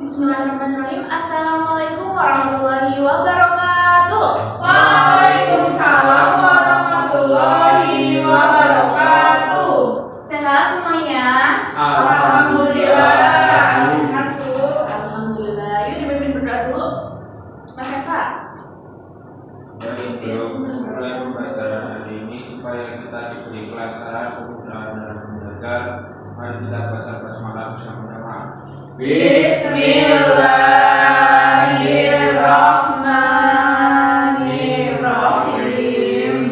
Bismillahirrahmanirrahim. Assalamualaikum warahmatullahi wabarakatuh. Waalaikumsalam warahmatullahi wabarakatuh. Sehat semuanya? Alhamdulillah. Alhamdulillah. Yuk dipimpin berdoa dulu. Mas Eva. Belum mulai pembelajaran hari ini supaya kita diberi kelancaran kemudahan dalam belajar. Mari kita baca basmalah bersama-sama. Bismillahirrahmanirrahim.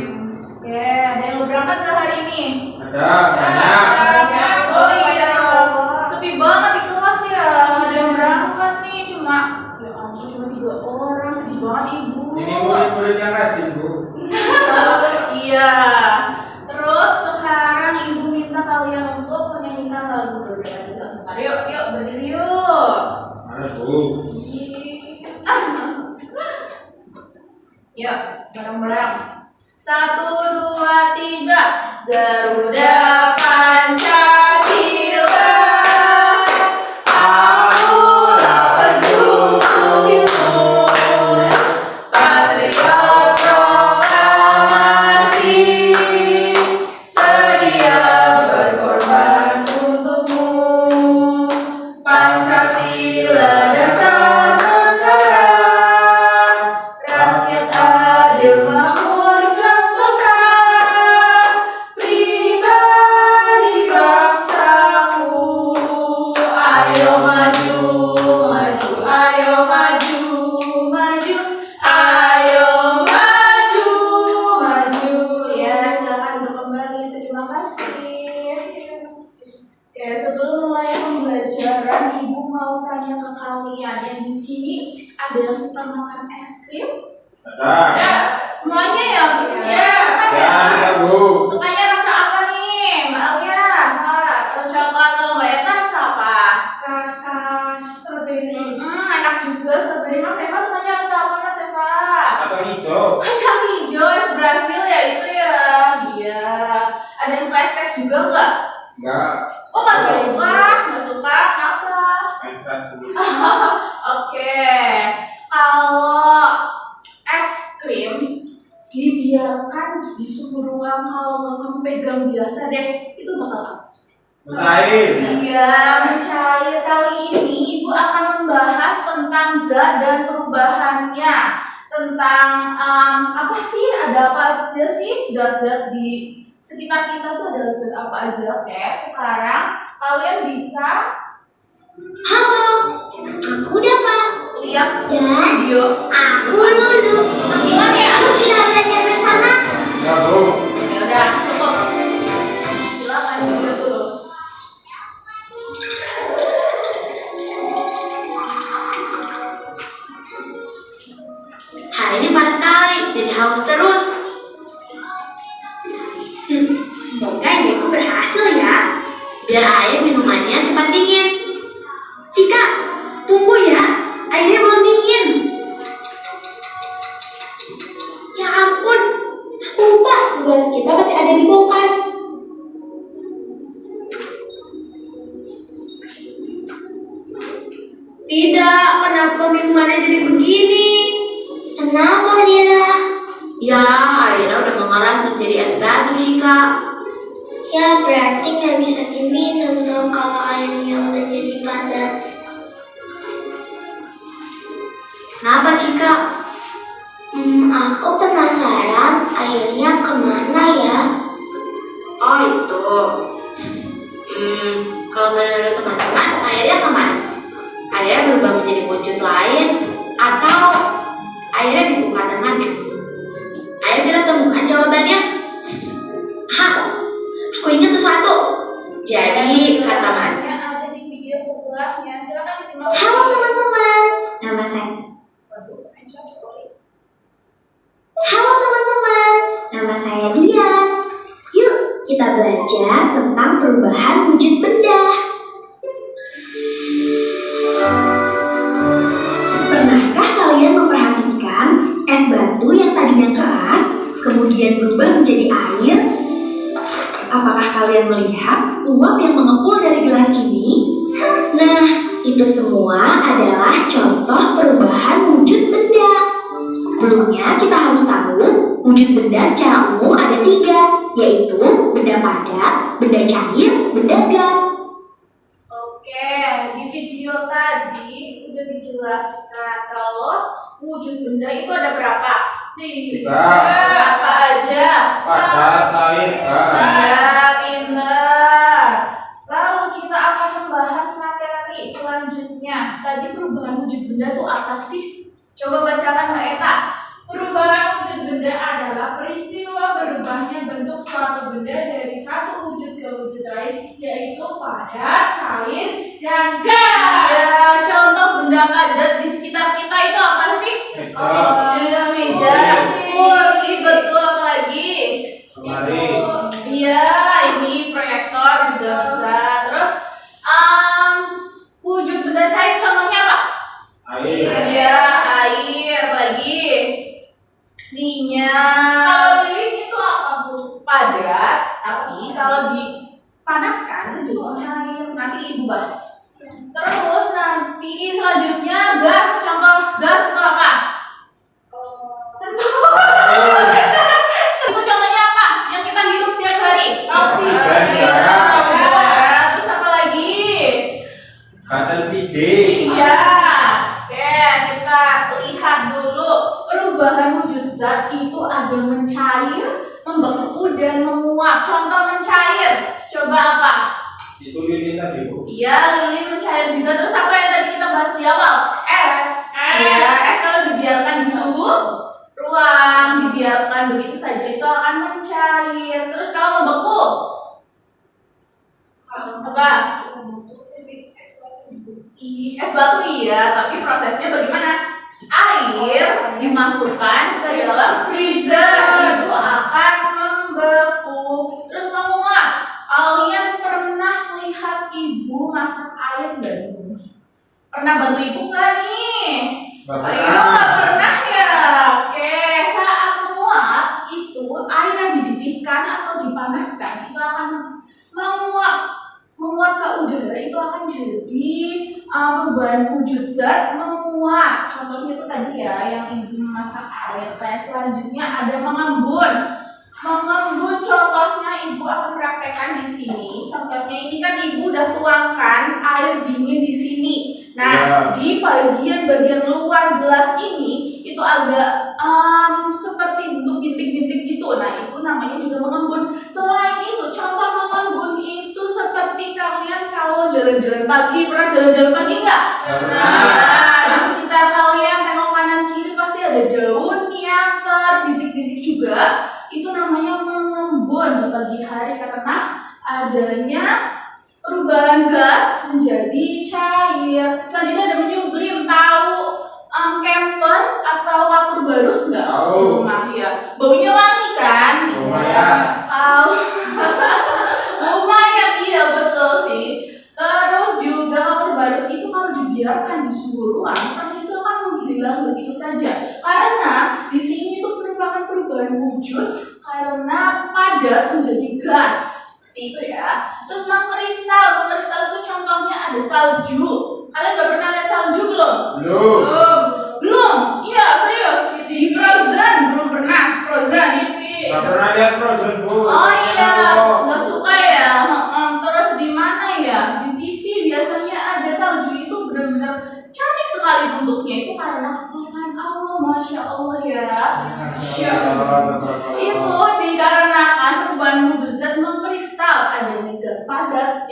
Oke, ada yang mau berangkat ke hari ini? Ada banyak. Oh iya, sepi banget di kelas ya. Ada yang berangkat nih, cuma ya ampun cuma 3 orang, sedih banget ibu. Ini murid-murid yang rajin, Bu. Iya. Terus sekarang ibu minta kalian untuk menyanyikan lagu berdoa sebentar. Yuk berdiri yuk. Mana, Bu? Yuk, bareng-bareng. 1, 2, 3. Garuda Pancasila. Akulah pendukungmu. Patriot proklamasi. Sedia berkorban untukmu. Pancasila dasar negara. Rakyat adil makmur sentosa. Pribadi bangsaku. Ayo maju, maju, ayo maju, maju. Ayo maju, maju. Ya, silakan duduk kembali. Terima kasih. Oke, sebelum mulai pembelajaran, ibu mau tanya ke kalian yang di sini ada yang suka makan es krim? Ada. Semuanya ya, Bu? Ya. Ya, ada, Bu. Sukanya rasa apa nih, Mbak Alia? Rasa coklat. Kalau Mbak Eta rasa apa? Rasa strawberry. Enak juga strawberry. Mas Eva sukanya rasa apa, Mas Eva? Atau hijau. Kacang hijau, es Brasil ya itu ya. Iya. Ada yang suka es teh juga nggak? Enggak. Oh, nggak suka. Nggak suka? Kenapa? Entrance dulu. Oke. Kalau es krim dibiarkan di suhu ruang, kalau nggak kamu pegang biasa deh, itu bakal apa? Mencair. Iya, mencair. Kali ini Ibu akan membahas tentang zat dan perubahannya. Tentang apa sih? Ada apa aja sih zat-zat di sekitar kita tuh, ada zat apa aja? Oke, sekarang kalian bisa Aku dapat. lihat Ya. video. Aku Lulu. Kecilan ya? Aku kita belajar bersama. Ya, Bu. Ya udah, cukup. Silakan video dulu. Hari ini panas sekali, jadi haus terus. Semoga ibuku berhasil ya, biar air minumannya cepat dingin. Cika, tunggu ya, airnya belum dingin. Ya ampun, aku lupa gelas kita masih ada di kulkas. Tidak, kenapa minumannya jadi begini? Kenapa, Lila? Ya, airnya udah mengeras dan jadi es batu sih, Kak. Ya, berarti nggak bisa diminum dong kalau airnya udah jadi padat. Kenapa, Cika? Aku penasaran airnya kemana ya? Oh, itu. Kalau menurut teman-teman, airnya kemana? Airnya berubah menjadi wujud lain atau airnya dibuka tangannya? Ayo kita temukan jawabannya. Aku ingat sesuatu. Jadi kata Man. Ada di video sebelahnya. Silakan disimak. Halo teman-teman, nama saya. Halo teman-teman, nama saya Dian. Yuk kita belajar tentang perubahan wujud benda. Pernahkah kalian memperhatikan es batu yang tadinya keras, kemudian berubah menjadi air? Apakah kalian melihat uap yang mengepul dari gelas ini? Nah, Itu semua adalah contoh perubahan wujud benda. Sebelumnya kita harus tahu wujud benda secara umum ada 3, yaitu benda padat, benda cair, benda gas. Oke, di video tadi udah dijelaskan kalau wujud benda itu ada berapa? Nih, 3. apa aja? Padat, cair, gas. Ya, pintar. Lalu kita akan membahas materi selanjutnya. Tadi perubahan wujud benda itu apa sih? Coba bacakan Mbak Eka. Perubahan wujud benda adalah peristiwa berubahnya bentuk suatu benda dari satu wujud ke wujud lain, yaitu padat, cair, dan gas. Ya, contoh benda padat di sekitar kita itu apa sih? Meja, Meja, kursi, betul, apa lagi? lemari, Iya, ini proyektor juga bisa. Terus, wujud benda cair contohnya apa? air, Iya, air lagi. Minyak. Kalau lilin itu apa, Bu? Padat, tapi kalau dipanaskan itu jadi cair. Nanti ibu bahas. Terus nanti selanjutnya gas. Contoh gas itu apa? Itu contohnya apa? Yang kita hirup setiap hari. Oksigen. Iya, udara. Terus apa lagi? gas LPG, Iya. Oke, kita lihat dulu perubahan wujud zat itu ada mencair, membeku, dan menguap. Contoh mencair, coba apa? itu lilin tadi, Bu. Iya, lilin mencair juga. Terus apa yang tadi kita bahas di awal? Es. Es. Ya, es kalau dibiarkan di suhu ruang, dibiarkan begitu saja itu akan mencair. Terus kalau membeku, apa? Es batu iya, tapi prosesnya bagaimana? Air dimasukkan ke dalam freezer, itu akan membeku. Terus menguap. Kalian pernah lihat ibu masak air nggak di rumah? Pernah bantu ibu nggak nih? Bapak. Ayo, nggak pernah ya? Oke, saat menguap itu air yang dididihkan atau dipanaskan itu akan menguap ke udara, itu akan jadi perubahan wujud zat menguap. Contohnya itu tadi ya yang ibu memasak air. Selanjutnya ada mengembun. Mengembun contohnya ibu akan praktekkan di sini. Contohnya ini kan ibu udah tuangkan air dingin di sini. Nah, Ya. di bagian luar gelas ini itu agak seperti bentuk bintik-bintik gitu. Nah, itu namanya juga mengembun. Selain itu, contoh mengembun itu seperti kalian kalau jalan-jalan pagi, pernah jalan-jalan pagi nggak? Pernah. Ya, di sekitar kalian tengok kanan kiri pasti ada daun yang terbintik-bintik juga. Itu namanya mengembun di pagi hari karena adanya perubahan gas menjadi cair. Selanjutnya ada menyublim. Tahu camper atau kapur barus nggak? Tahu. Di rumah ya. Baunya wangi kan? Lumayan. Tahu. Lumayan, iya betul sih. Terus juga kapur barus itu kalau dibiarkan di suhu ruang, kan itu akan menghilang begitu saja. Karena di sini itu merupakan perubahan wujud karena padat menjadi gas. Itu ya. Terus mengkristal itu contohnya ada salju. Kalian udah pernah lihat salju belum? Belum. Belum? Iya, serius. Di Frozen belum pernah. Frozen. Nggak pernah lihat Frozen, Bu. Oh iya, Oh. nggak suka ya. Terus di mana ya? Di TV biasanya ada salju itu benar-benar cantik sekali bentuknya. Itu karena kekuasaan Allah, masya Allah ya. Itu dikarenakan perubahan wujud zat mengkristal, adanya gas padat,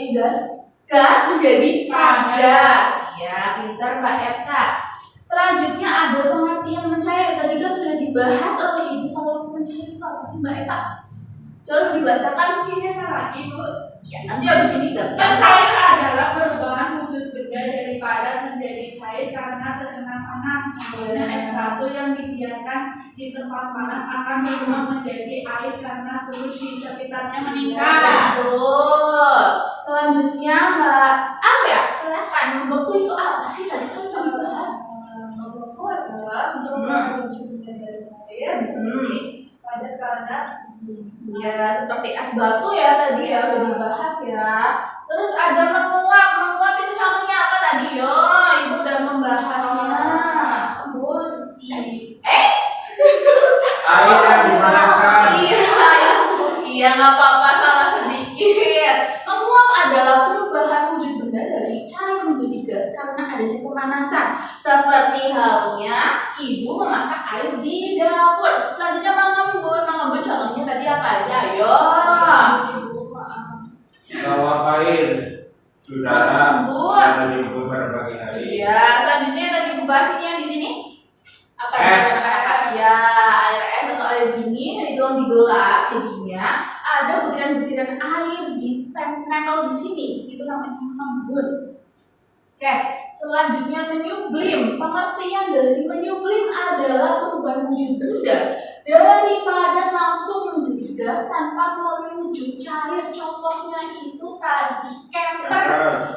gas menjadi padat. Ya, pintar Mbak Eka. Selanjutnya ada pengertian mencair. Tadi kan sudah dibahas oleh ibu. Kalau mencair itu apa sih Mbak Eka? Coba dibacakan mungkin ya lagi Bu. Ya, nanti habis ini ganti. Mencair adalah perubahan wujud benda dari padat menjadi cair karena terkena panas. Contohnya es batu yang dibiarkan di tempat panas akan berubah menjadi air karena suhu di sekitarnya meningkat. Betul. Selanjutnya Mbak Alia, silakan. Membeku itu apa sih? Tadi kan udah dibahas. Membeku adalah perubahan wujud benda dari cair menjadi padat karena Ya, seperti es batu ya tadi ya udah dibahas ya. Terus ada menguap. Menguap itu contohnya apa tadi yo, ibu udah membahasnya. Air yang dipanaskan. Iya nggak apa-apa, salah sedikit. Menguap adalah perubahan wujud benda dari cair menjadi gas karena adanya pemanasan. Seperti halnya ibu memasak air di dapur. Selanjutnya mengembun contohnya tadi apa aja? Ayo. Bawah air, udara, Mengembun. ada di berbagai hari. Iya, selanjutnya yang tadi ibu bahas ini yang di sini apa ya? Es. Ya, air es atau air dingin yang dituang di gelas, jadinya ada butiran-butiran air di nempel di sini. Itu namanya mengembun. Oke, selanjutnya menyublim. Pengertian dari menyublim adalah perubahan wujud benda dari padat langsung menjadi gas tanpa melalui wujud cair. Contohnya itu tadi kemper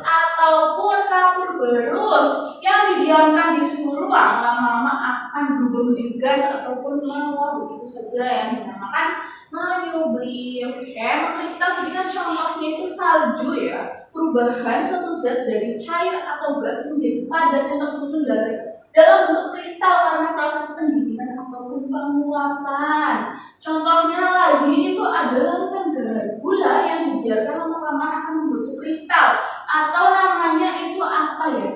ataupun kapur barus yang didiamkan di suhu ruang lama-lama akan berubah menjadi gas ataupun menguap, begitu saja yang dinamakan menyublim. Oke, mengkristal jadi kan contohnya itu salju ya. Perubahan suatu zat dari cair atau gas menjadi padat yang tersusun dalam bentuk kristal karena proses pendinginan ataupun penguapan. Contohnya lagi itu adalah tenggelam gula yang dibiarkan lama-lama akan membentuk kristal atau namanya itu apa ya?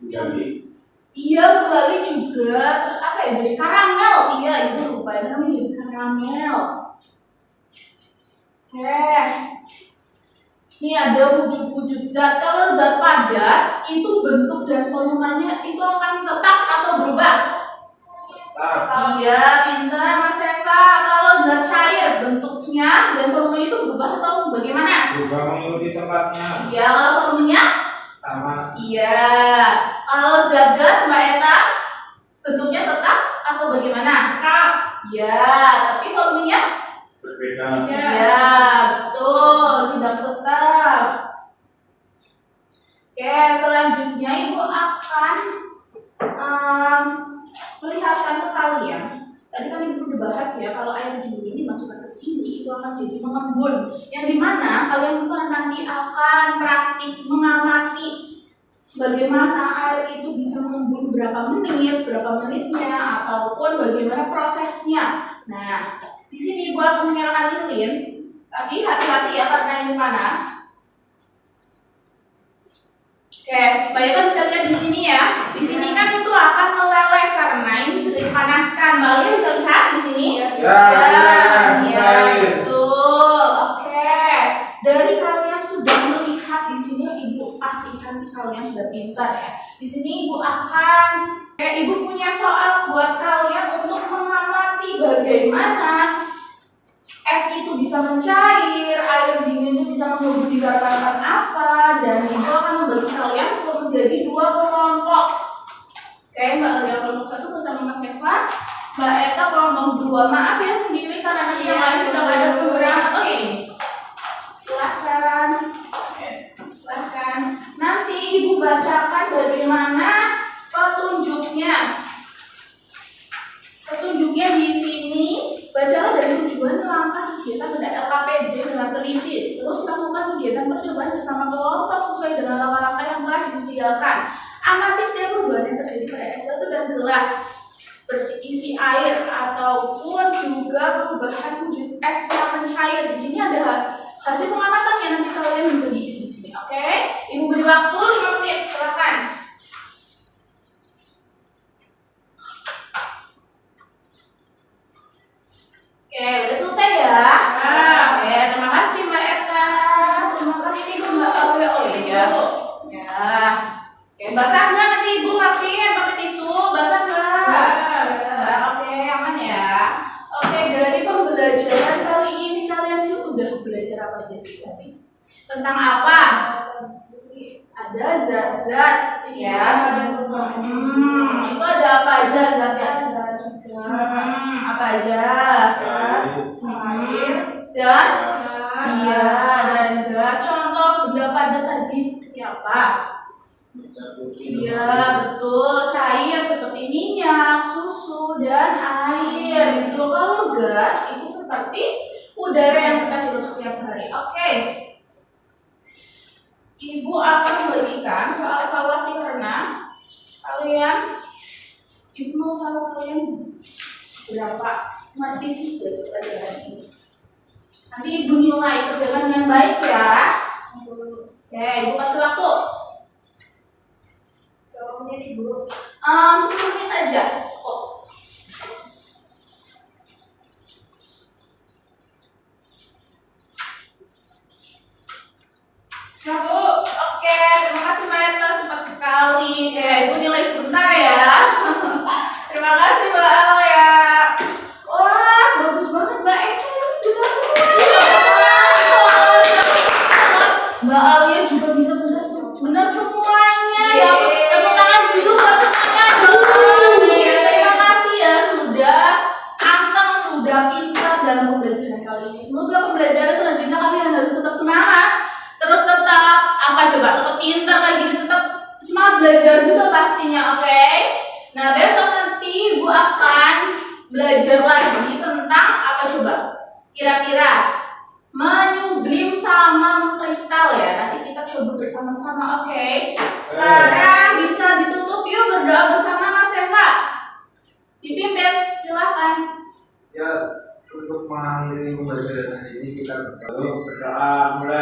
Jadi Iya, gulali juga apa ya? Jadi karamel. Iya, itu lupa itu namanya jadi karamel. Ini ada wujud-wujud zat. Kalau zat padat itu bentuk dan volumenya itu akan tetap atau berubah. Iya, pintar Mas Eva. Kalau zat cair bentuknya dan volumenya itu berubah atau bagaimana? berubah mengikuti tempatnya Iya, kalau volumenya? sama. Iya. Kalau zat gas Mbak Eta bentuknya tetap atau bagaimana? Tetap. Iya, tapi volumenya? Berbeda. Iya, betul, tidak tetap. Oke, selanjutnya Ibu akan melihatkan ke kalian. Tadi kan Ibu udah bahas ya, kalau air dingin dimasukkan ke sini itu akan jadi mengembun. Yang dimana kalian itu nanti akan praktik mengamati bagaimana air itu bisa mengembun berapa menitnya, ataupun bagaimana prosesnya. Nah, di sini Ibu akan menyalakan lilin, tapi hati-hati ya karena ini panas. Oke, Mbak Ita bisa lihat di sini ya. Di sini kan itu akan meleleh karena ini sudah dipanaskan. Mbak Lia bisa lihat di sini? Ya, betul. Oke. Dari kalian sudah melihat di sini, Ibu pastikan kalian sudah pintar ya. Di sini Ibu akan, Ibu punya soal buat kalian untuk mengamati bagaimana es itu bisa mencair, air dingin itu bisa mengembun dikarenakan apa, dan itu akan membagi kalian untuk menjadi 2 kelompok. Oke, Mbak Lia kelompok 1 bersama Mas Eva, Mbak Eta kelompok 2. Maaf ya sendiri karena nanti yang lain tidak ada program. Oke, silakan. Silakan. Nanti Ibu bacakan bagaimana petunjuknya. Petunjuknya di sini. Bacalah dari tujuan langkah kegiatan pada LKPD dengan teliti. Terus lakukan kegiatan percobaan bersama kelompok sesuai dengan langkah-langkah yang telah disediakan. Amati setiap perubahan yang terjadi pada es batu dan gelas berisi air ataupun juga perubahan wujud es yang mencair. Di sini ada hasil pengamatan yang nanti kalian bisa diisi di sini. Oke? Ibu beri waktu 5 menit. Silakan. Oke, udah selesai ya? Oke, terima kasih Mbak Eta. Terima kasih Mbak Awe. Oh iya. Ya. Oke, basah nggak nanti Ibu rapiin pakai tisu? Basah nggak? Ya, oke, aman ya. Oke, dari pembelajaran kali ini kalian sih udah belajar apa aja sih tadi? Tentang apa? Ada zat-zat ya. Itu ada apa aja zatnya? Apa aja? Air dan dan gas. Contoh benda padat tadi seperti apa? Iya, betul. Cair seperti minyak, susu, dan air. Itu kalau gas itu seperti udara yang kita hirup setiap hari. Oke. Ibu akan memberikan soal evaluasi karena kalian, Ibu mau tahu kalian berapa ngerti sih dari pelajaran ini. Nanti Ibu nilai kerjakan yang baik ya. Oke, Ibu kasih waktu. Berapa menit Ibu? 10 menit aja. Cukup. Nah, Bu. Oke, terima kasih Mbak Etta, cepat sekali. Ibu nilai sebentar ya. Terima kasih Mbak Alia. Wah, bagus banget Mbak Etta, ini benar semuanya. Mbak Alia juga bisa benar semuanya. Ya, tepuk tangan dulu buat semuanya dulu. Ya, terima kasih ya sudah anteng, sudah pintar dalam pembelajaran kali ini. Semoga pembelajaran selanjutnya kalian harus tetap semangat. Terus tetap apa coba, tetap pintar kayak gini, tetap semangat belajar juga pastinya, oke? Nah, besok nanti Ibu akan belajar lagi tentang apa coba? Kira-kira menyublim sama kristal ya. Nanti kita coba bersama-sama, oke? Sekarang bisa ditutup yuk, berdoa bersama Mas Eva. Dipimpin, silakan. Ya, untuk mengakhiri pembelajaran hari ini kita berdoa mulai.